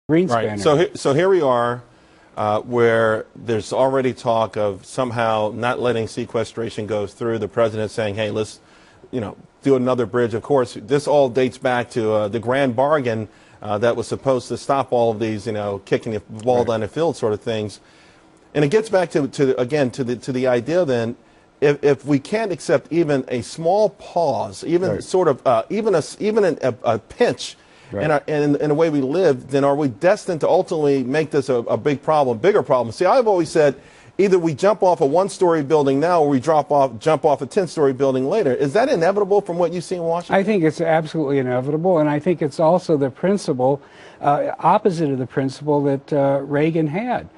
Greenspan. Right. So here we are, where there's already talk of somehow not letting sequestration go through. The president saying, "Hey, let's, do another bridge." Of course, this all dates back to the grand bargain that was supposed to stop all of these, kicking the ball down the field sort of things. And it gets back to the idea then, if we can't accept even a small pause, even sort of even a pinch. Right. In the way we live, then are we destined to ultimately make this a bigger problem? See, I've always said either we jump off a one-story building now or we jump off a 10-story building later. Is that inevitable from what you see in Washington? I think it's absolutely inevitable, and I think it's also the principle, opposite of the principle that Reagan had.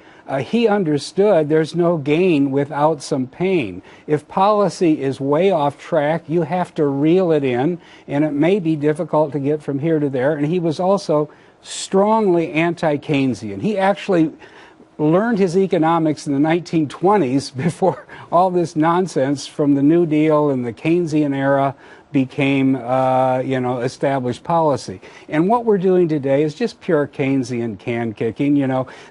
He understood there's no gain without some pain. If policy is way off track, you have to reel it in, and it may be difficult to get from here to there. And he was also strongly anti-Keynesian. He actually learned his economics in the 1920s before all this nonsense from the New Deal and the Keynesian era became, established policy. And what we're doing today is just pure Keynesian can kicking.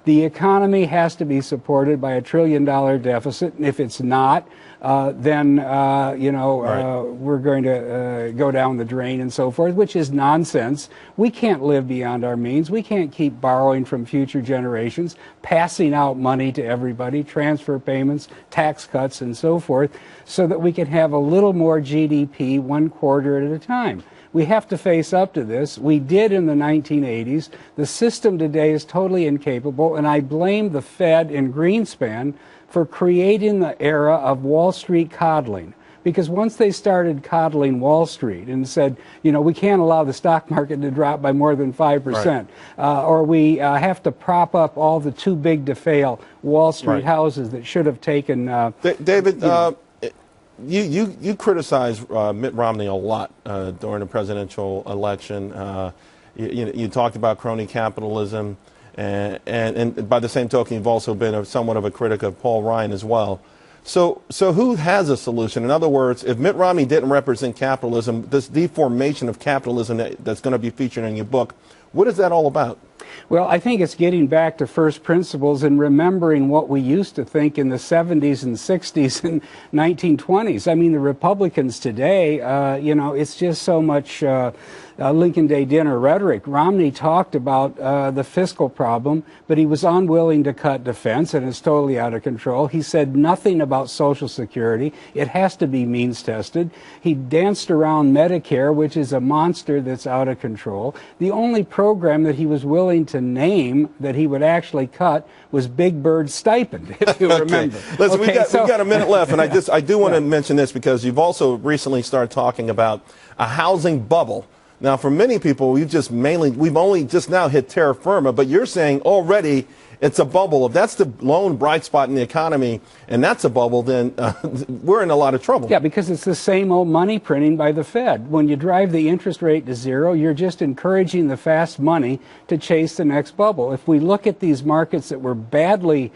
The economy has to be supported by $1 trillion deficit, and if it's not, then we're going to go down the drain and so forth, which is nonsense. We can't live beyond our means. We can't keep borrowing from future generations, passing out money to everybody, transfer payments, tax cuts, and so forth, so that we can have a little more GDP 1 quarter at a time. We have to face up to this. We did in the 1980s. The system today is totally incapable, and I blame the Fed and Greenspan for creating the era of Wall Street coddling. Because once they started coddling Wall Street and said, we can't allow the stock market to drop by more than 5%, or we have to prop up all the too big to fail Wall Street houses that should have taken... David, you criticized Mitt Romney a lot during the presidential election. You talked about crony capitalism. And by the same token, you've also been somewhat of a critic of Paul Ryan as well. So who has a solution? In other words, if Mitt Romney didn't represent capitalism, this deformation of capitalism that's going to be featured in your book, what is that all about? Well, I think it's getting back to first principles and remembering what we used to think in the 70s and 60s and 1920s. I mean, the Republicans today, it's just so much Lincoln Day dinner rhetoric. Romney talked about the fiscal problem, but he was unwilling to cut defense, and it's totally out of control. He said nothing about Social Security. It has to be means tested. He danced around Medicare, which is a monster that's out of control. The only program that he was willing to name that he would actually cut was Big Bird's stipend, if you remember. Listen, we've got a minute left, and I do want to mention this because you've also recently started talking about a housing bubble. Now, for many people, we've only just now hit terra firma, but you're saying already it's a bubble. If that's the lone bright spot in the economy, and that's a bubble, then we're in a lot of trouble. Yeah, because it's the same old money printing by the Fed. When you drive the interest rate to zero, you're just encouraging the fast money to chase the next bubble. If we look at these markets that were badly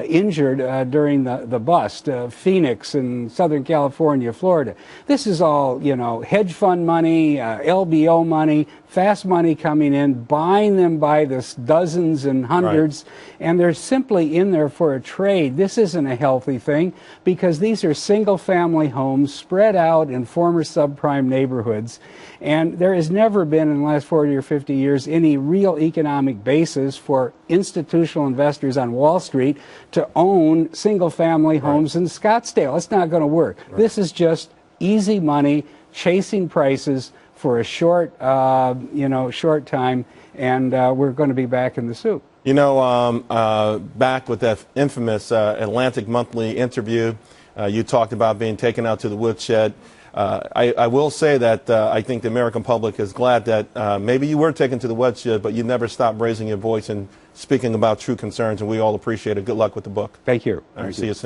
injured during the bust, Phoenix and Southern California, Florida. This is all, hedge fund money, LBO money, fast money coming in, buying them by the dozens and hundreds, and they're simply in there for a trade. This isn't a healthy thing because these are single-family homes spread out in former subprime neighborhoods, and there has never been in the last 40 or 50 years any real economic basis for institutional investors on Wall Street to own single-family homes in Scottsdale. It's not going to work. This is just easy money chasing prices for a short time, and we're going to be back in the soup. Back with that infamous Atlantic Monthly interview, you talked about being taken out to the woodshed. I will say that I think the American public is glad that maybe you were taken to the woodshed, but you never stopped raising your voice and speaking about true concerns, and we all appreciate it. Good luck with the book. Thank you. All right, see you soon.